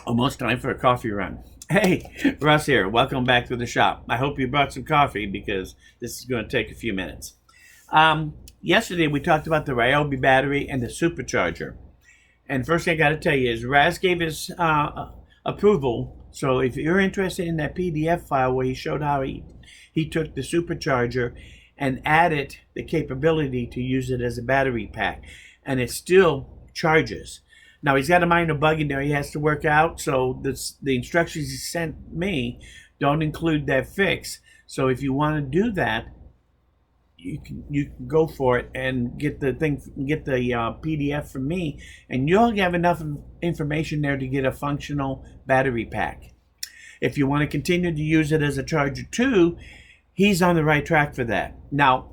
Almost time for a coffee run. Hey, Russ here. Welcome back to the shop. I hope you brought some coffee because this is going to take a few minutes. Yesterday we talked about the Ryobi battery and the supercharger. And first thing I got to tell you is Raz gave his approval. So if you're interested in that PDF file where he showed how he took the supercharger and added the capability to use it as a battery pack, and it still charges. Now he's got a minor bug in there he has to work out, so the instructions he sent me don't include that fix. So if you want to do that, you can go for it and get the PDF from me, and you'll have enough information there to get a functional battery pack. If you want to continue to use it as a charger too, he's on the right track for that. Now,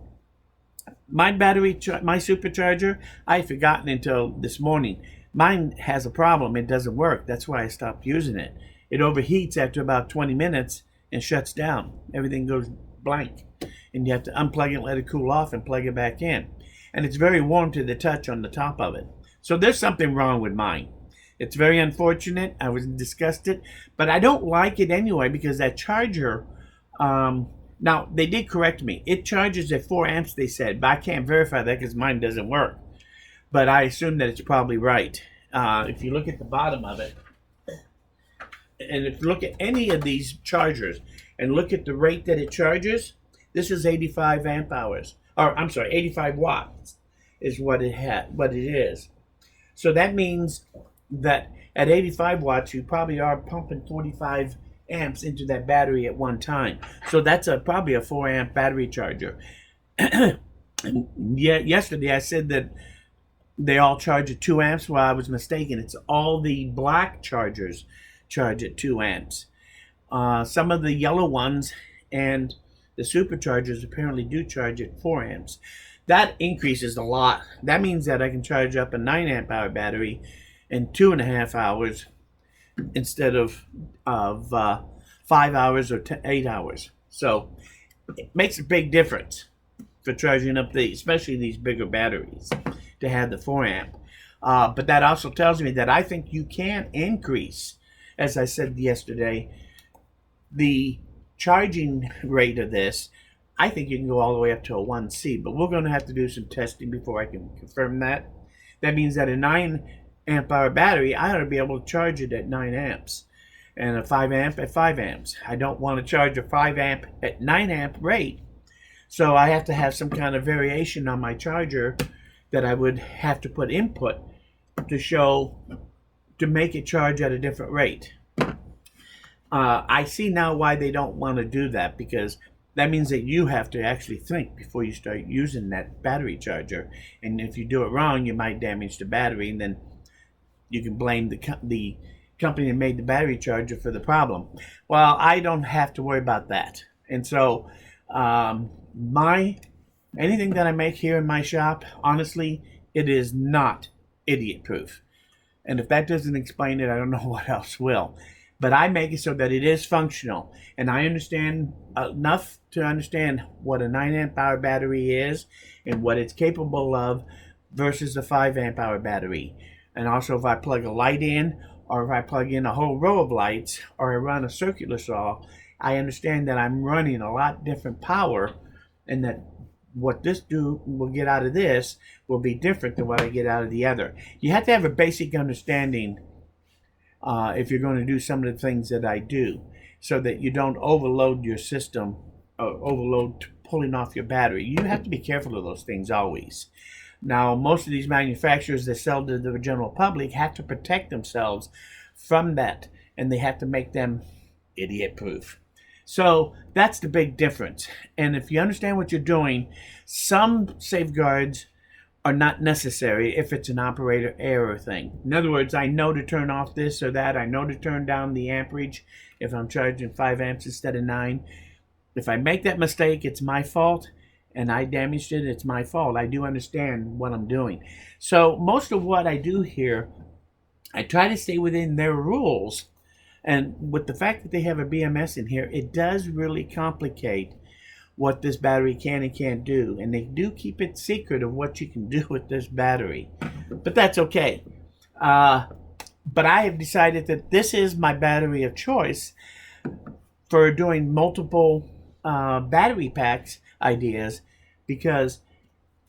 my supercharger, I had forgotten until this morning. Mine has a problem. It doesn't work. That's why I stopped using it. It overheats after about 20 minutes and shuts down. Everything goes blank. And you have to unplug it, let it cool off, and plug it back in. And it's very warm to the touch on the top of it. So there's something wrong with mine. It's very unfortunate. I was disgusted. But I don't like it anyway because that charger... now, they did correct me. It charges at 4 amps, they said. But I can't verify that because mine doesn't work. But I assume that it's probably right. If you look at the bottom of it, and if you look at any of these chargers and look at the rate that it charges, this is 85 amp hours. Or, I'm sorry, 85 watts is what it is. So that means that at 85 watts, you probably are pumping 45 amps into that battery at one time. So that's probably a 4 amp battery charger. Yesterday I said that they all charge at 2 amps. Well, I was mistaken. It's all the black chargers charge at 2 amps. Some of the yellow ones and the superchargers apparently do charge at 4 amps. That increases a lot. That means that I can charge up a 9 amp hour battery in 2.5 hours instead of 5 hours or 8 hours. So it makes a big difference for charging up especially these bigger batteries, to have the 4 amp. But that also tells me that I think you can increase, as I said yesterday, the charging rate of this. I think you can go all the way up to a 1C, but we're going to have to do some testing before I can confirm that. That means that a 9 amp hour battery, I ought to be able to charge it at 9 amps and a 5 amp at 5 amps. I don't want to charge a 5 amp at 9 amp rate, so I have to have some kind of variation on my charger that I would have to put input to make it charge at a different rate. I see now why they don't want to do that, because that means that you have to actually think before you start using that battery charger. And if you do it wrong, you might damage the battery, and then you can blame the company that made the battery charger for the problem. Well, I don't have to worry about that. And so anything that I make here in my shop, honestly, it is not idiot proof. And if that doesn't explain it, I don't know what else will. But I make it so that it is functional. And I understand enough to understand what a 9 amp hour battery is and what it's capable of versus a 5 amp hour battery. And also if I plug a light in, or if I plug in a whole row of lights, or I run a circular saw, I understand that I'm running a lot different power, and that what this will get out of this will be different than what I get out of the other. You have to have a basic understanding if you're going to do some of the things that I do, so that you don't overload your system, overload pulling off your battery. You have to be careful of those things always. Now, most of these manufacturers that sell to the general public have to protect themselves from that, and they have to make them idiot proof. So that's the big difference. And if you understand what you're doing, some safeguards are not necessary if it's an operator error thing. In other words, I know to turn off this or that. I know to turn down the amperage if I'm charging 5 amps instead of 9. If I make that mistake, it's my fault, and I damaged it, it's my fault. I do understand what I'm doing. So most of what I do here, I try to stay within their rules. And with the fact that they have a BMS in here, it does really complicate what this battery can and can't do. And they do keep it secret of what you can do with this battery. But that's okay. But I have decided that this is my battery of choice for doing multiple battery packs ideas, because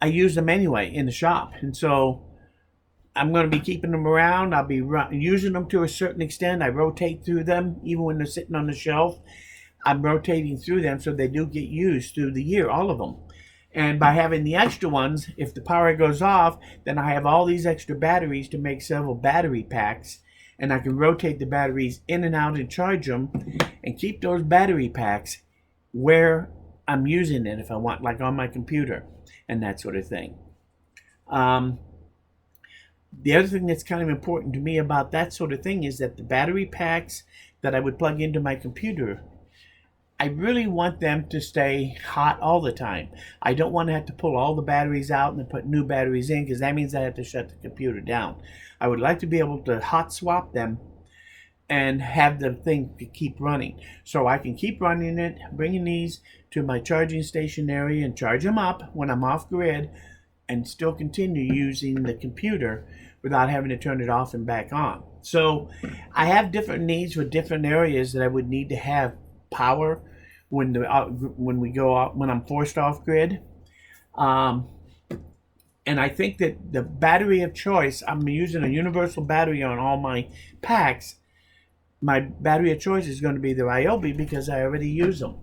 I use them anyway in the shop. And so I'm going to be keeping them around. I'll be using them to a certain extent. I rotate through them even when they're sitting on the shelf. I'm rotating through them so they do get used through the year, all of them. And by having the extra ones, if the power goes off, then I have all these extra batteries to make several battery packs. And I can rotate the batteries in and out and charge them and keep those battery packs where I'm using it if I want, like on my computer and that sort of thing. The other thing that's kind of important to me about that sort of thing is that the battery packs that I would plug into my computer, I really want them to stay hot all the time. I don't want to have to pull all the batteries out and then put new batteries in, because that means I have to shut the computer down. I would like to be able to hot swap them and have the thing to keep running. So I can keep running it, bringing these to my charging station area and charge them up when I'm off grid, and still continue using the computer without having to turn it off and back on. So I have different needs for different areas that I would need to have power when I'm forced off grid. And I think that the battery of choice, I'm using a universal battery on all my packs. My battery of choice is going to be the Ryobi, because I already use them.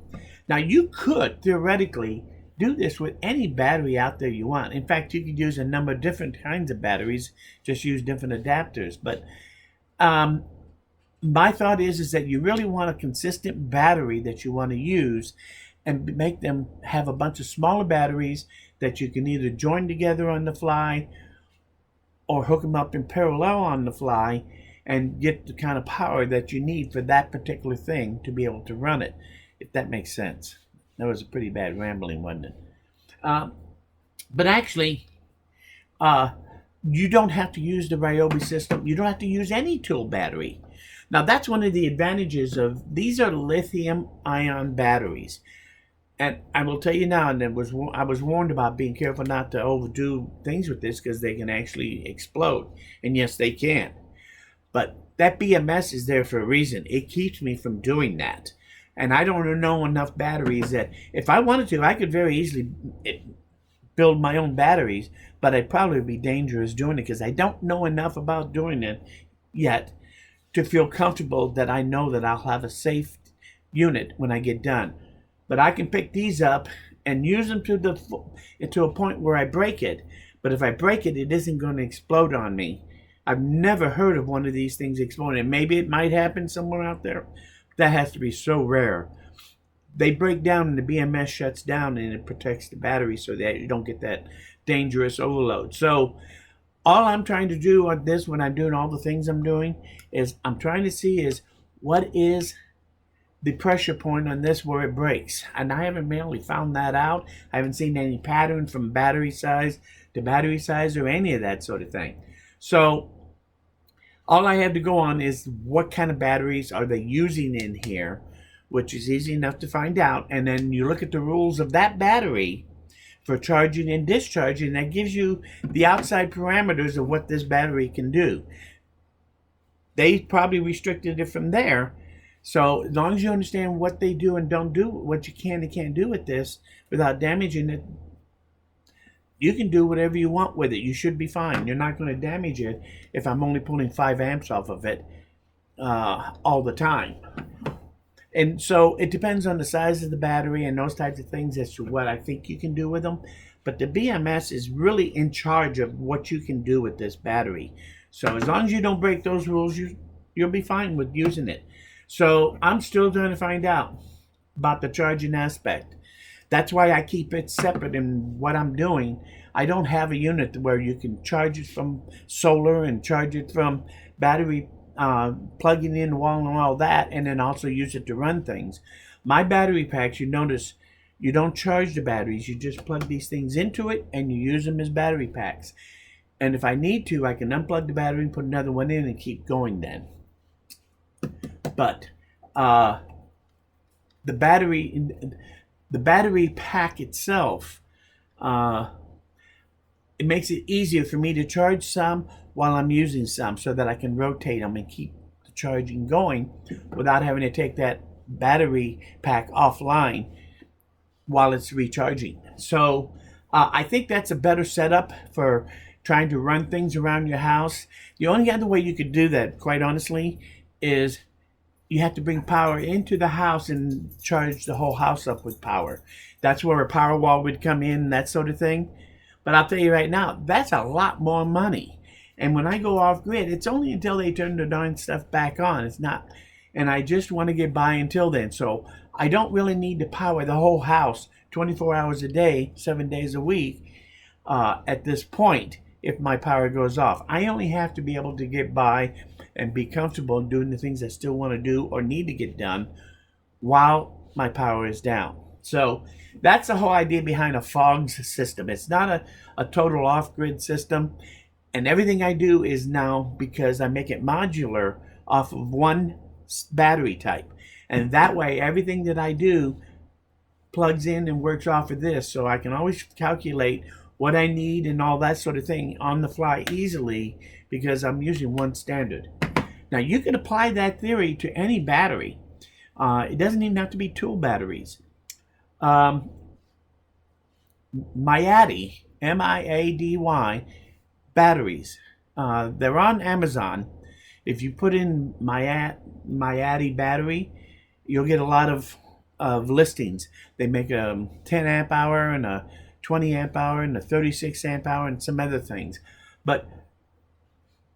Now, you could theoretically do this with any battery out there you want. In fact, you could use a number of different kinds of batteries, just use different adapters. But my thought is that you really want a consistent battery that you want to use, and make them have a bunch of smaller batteries that you can either join together on the fly or hook them up in parallel on the fly and get the kind of power that you need for that particular thing to be able to run it, if that makes sense. That was a pretty bad rambling, wasn't it? But actually, you don't have to use the Ryobi system. You don't have to use any tool battery. Now, that's one of the advantages of these are lithium-ion batteries. And I will tell you now, and I was warned about being careful not to overdo things with this, because they can actually explode. And yes, they can. But that BMS is there for a reason. It keeps me from doing that. And I don't know enough batteries that if I wanted to, I could very easily build my own batteries, but I'd probably be dangerous doing it, because I don't know enough about doing it yet to feel comfortable that I know that I'll have a safe unit when I get done. But I can pick these up and use them to a point where I break it. But if I break it, it isn't going to explode on me. I've never heard of one of these things exploding. Maybe it might happen somewhere out there. That has to be so rare. They break down and the BMS shuts down, and it protects the battery so that you don't get that dangerous overload. So all I'm trying to do on this, when I'm doing all the things I'm doing, is I'm trying to see is what is the pressure point on this where it breaks. And I haven't really found that out. I haven't seen any pattern from battery size to battery size or any of that sort of thing. So all I have to go on is what kind of batteries are they using in here, which is easy enough to find out. And then you look at the rules of that battery for charging and discharging. That gives you the outside parameters of what this battery can do. They probably restricted it from there. So as long as you understand what they do and don't do, what you can and can't do with this without damaging it, you can do whatever you want with it. You should be fine. You're not going to damage it if I'm only pulling 5 amps off of it all the time. And so it depends on the size of the battery and those types of things as to what I think you can do with them. But the BMS is really in charge of what you can do with this battery. So as long as you don't break those rules, you'll be fine with using it. So I'm still trying to find out about the charging aspect. That's why I keep it separate in what I'm doing. I don't have a unit where you can charge it from solar and charge it from battery, plugging in the wall and all that, and then also use it to run things. My battery packs, you notice, you don't charge the batteries. You just plug these things into it and you use them as battery packs. And if I need to, I can unplug the battery and put another one in and keep going then. But the battery pack itself, it makes it easier for me to charge some while I'm using some so that I can rotate them and keep the charging going without having to take that battery pack offline while it's recharging. So I think that's a better setup for trying to run things around your house. The only other way you could do that, quite honestly, is you have to bring power into the house and charge the whole house up with power. That's where a power wall would come in, that sort of thing. But I'll tell you right now, that's a lot more money. And when I go off grid, it's only until they turn the darn stuff back on. It's not, and I just want to get by until then. So I don't really need to power the whole house 24 hours a day, 7 days a week at this point if my power goes off. I only have to be able to get by and be comfortable doing the things I still want to do or need to get done while my power is down. So that's the whole idea behind a FOGS system. It's not a total off-grid system. And everything I do is now because I make it modular off of one battery type. And that way, everything that I do plugs in and works off of this. So I can always calculate what I need and all that sort of thing on the fly easily because I'm using one standard. Now, you can apply that theory to any battery. It doesn't even have to be tool batteries. Miady, M-I-A-D-Y, batteries. They're on Amazon. If you put in Miady battery, you'll get a lot of listings. They make a 10 amp hour and a 20 amp hour and a 36 amp hour and some other things. But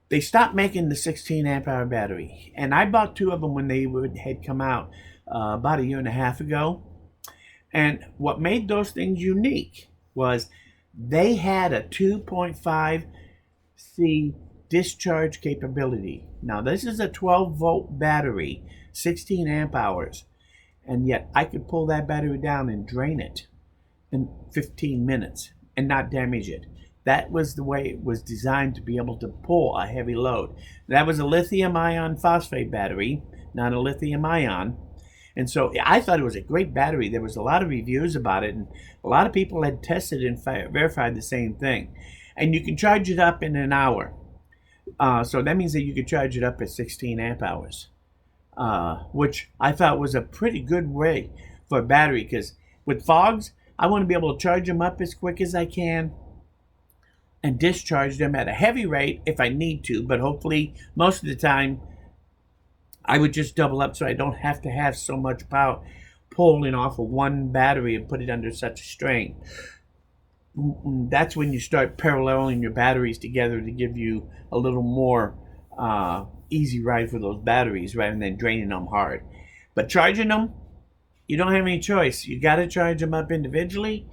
they stopped making the 16 amp hour battery. And I bought two of them when they had come out about a year and a half ago. And what made those things unique was they had a 2.5 C discharge capability. Now this is a 12 volt battery, 16 amp hours, and yet I could pull that battery down and drain it in 15 minutes and not damage it. That was the way it was designed to be able to pull a heavy load. That was a lithium ion phosphate battery, not a lithium ion. And so I thought it was a great battery. There was a lot of reviews about it, and a lot of people had tested and verified the same thing. And you can charge it up in an hour. So that means that you could charge it up at 16 amp hours, which I thought was a pretty good way for a battery, because with fogs, I want to be able to charge them up as quick as I can and discharge them at a heavy rate if I need to, but hopefully most of the time I would just double up so I don't have to have so much power pulling off of one battery and put it under such a strain. That's when you start paralleling your batteries together to give you a little more easy ride for those batteries rather than draining them hard. But charging them, you don't have any choice. You got to charge them up individually,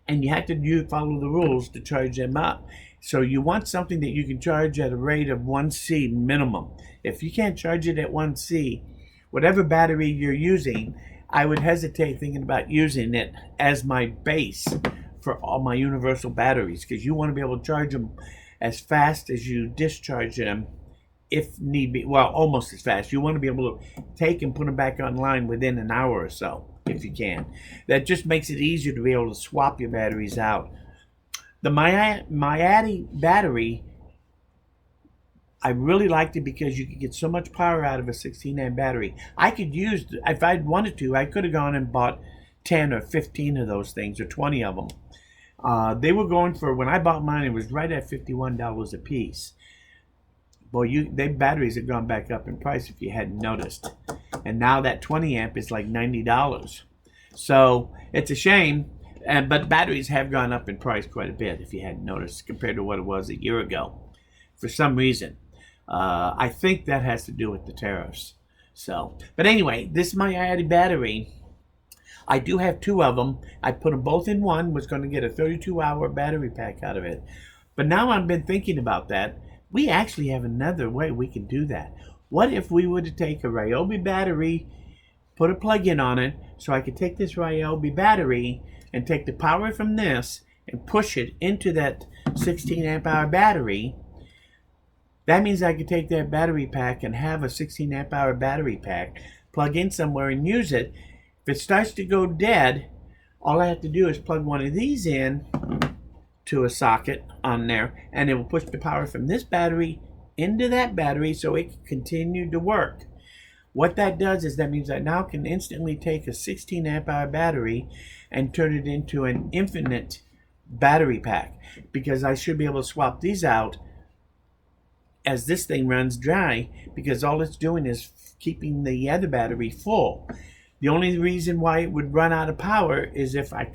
and you have to follow the rules to charge them up. So you want something that you can charge at a rate of 1C minimum. If you can't charge it at 1C, whatever battery you're using, I would hesitate thinking about using it as my base for all my universal batteries, because you want to be able to charge them as fast as you discharge them if need be. Well, almost as fast. You want to be able to take and put them back online within an hour or so, if you can. That just makes it easier to be able to swap your batteries out. The Miady battery, I really liked it because you could get so much power out of a 16 amp battery. I could use, if I'd wanted to, I could have gone and bought 10 or 15 of those things, or 20 of them. They were going for, when I bought mine, it was right at $51 a piece. Boy, their batteries have gone back up in price if you hadn't noticed. And now that 20 amp is like $90. So it's a shame, but batteries have gone up in price quite a bit if you hadn't noticed compared to what it was a year ago for some reason. I think that has to do with the tariffs. So, but anyway, this Miady battery, I do have two of them. I put them both in one, was going to get a 32-hour battery pack out of it. But now I've been thinking about that. We actually have another way we can do that. What if we were to take a Ryobi battery, put a plug-in on it, so I could take this Ryobi battery and take the power from this and push it into that 16 amp hour battery. That means I could take that battery pack and have a 16 amp hour battery pack, plug in somewhere and use it. If it starts to go dead, all I have to do is plug one of these in to a socket on there, and it will push the power from this battery into that battery so it can continue to work. What that does is that means I now can instantly take a 16 amp hour battery and turn it into an infinite battery pack, because I should be able to swap these out as this thing runs dry, because all it's doing is keeping the other battery full. The only reason why it would run out of power is if I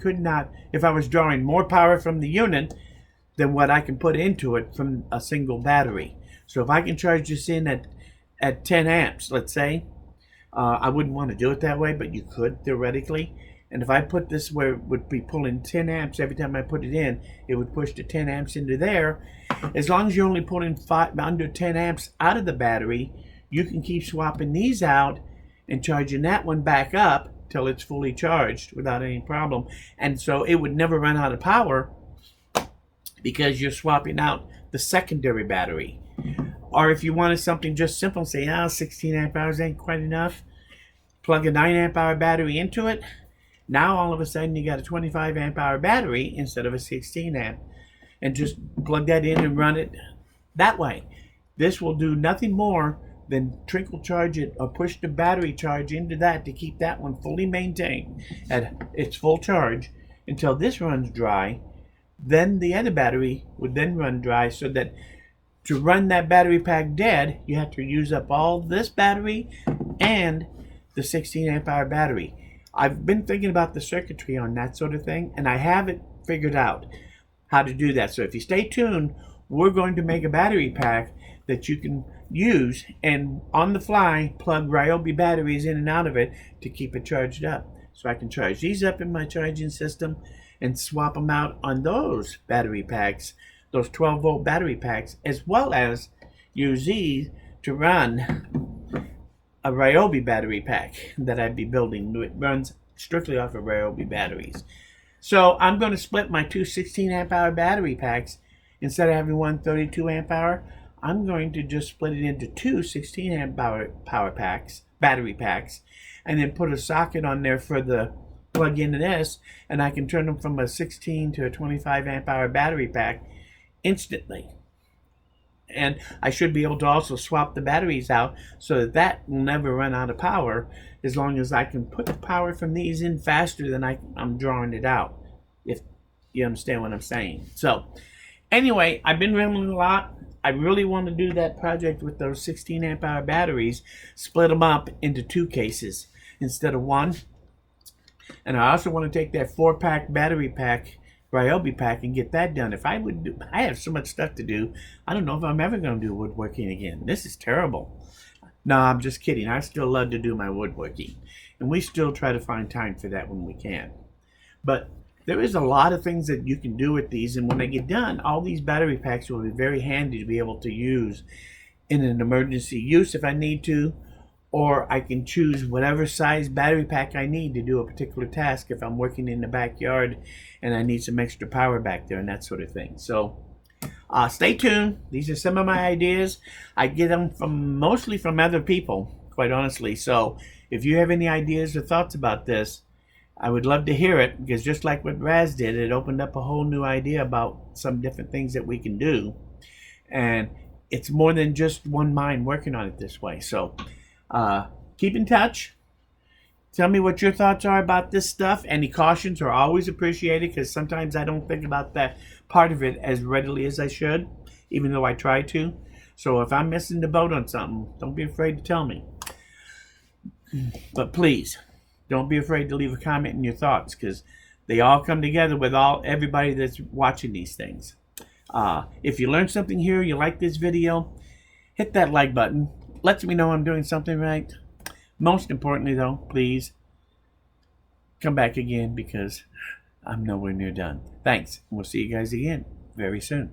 was drawing more power from the unit than what I can put into it from a single battery. So if I can charge this in at 10 amps, let's say, I wouldn't want to do it that way, but you could theoretically. And if I put this where it would be pulling 10 amps every time I put it in, it would push the 10 amps into there. As long as you're only pulling under 10 amps out of the battery, you can keep swapping these out and charging that one back up till it's fully charged without any problem. And so it would never run out of power because you're swapping out the secondary battery. Or if you wanted something just simple, say, 16 amp hours ain't quite enough, plug a 9 amp hour battery into it. Now all of a sudden you got a 25 amp hour battery instead of a 16 amp, and just plug that in and run it that way. This will do nothing more than trickle charge it or push the battery charge into that to keep that one fully maintained at its full charge until this runs dry. Then the other battery would then run dry, so that to run that battery pack dead, you have to use up all this battery and the 16 amp hour battery. I've been thinking about the circuitry on that sort of thing, and I have it figured out how to do that. So if you stay tuned, we're going to make a battery pack that you can use and on the fly plug Ryobi batteries in and out of it to keep it charged up. So I can charge these up in my charging system and swap them out on those battery packs, those 12-volt battery packs, as well as use these to run a Ryobi battery pack that I'd be building. It runs strictly off of Ryobi batteries. So I'm going to split my two 16 amp hour battery packs. Instead of having one 32 amp hour, I'm going to just split it into two 16 amp hour battery packs, and then put a socket on there for the plug into this, and I can turn them from a 16 to a 25 amp hour battery pack instantly. And I should be able to also swap the batteries out so that that will never run out of power, as long as I can put the power from these in faster than I'm drawing it out, if you understand what I'm saying. So anyway, I've been rambling a lot. I really want to do that project with those 16 amp hour batteries, split them up into two cases instead of one. And I also want to take that 4-pack battery pack, Ryobi pack, and get that done. If I would do, I have so much stuff to do. I don't know if I'm ever going to do woodworking again. This is terrible. No, I'm just kidding. I still love to do my woodworking, and we still try to find time for that when we can. But there is a lot of things that you can do with these, and when they get done, all these battery packs will be very handy to be able to use in an emergency use if I need to, or I can choose whatever size battery pack I need to do a particular task if I'm working in the backyard and I need some extra power back there and that sort of thing. So stay tuned. These are some of my ideas. I get them mostly from other people, quite honestly. So if you have any ideas or thoughts about this, I would love to hear it, because just like what Raz did, it opened up a whole new idea about some different things that we can do. And it's more than just one mind working on it this way. So keep in touch. Tell me what your thoughts are about this stuff. Any cautions are always appreciated, because sometimes I don't think about that part of it as readily as I should, even though I try to. So if I'm missing the boat on something, don't be afraid to tell me. But please, don't be afraid to leave a comment in your thoughts, because they all come together with everybody that's watching these things. If you learned something here, you like this video, hit that like button. Lets me know I'm doing something right. Most importantly, though, please come back again, because I'm nowhere near done. Thanks. We'll see you guys again very soon.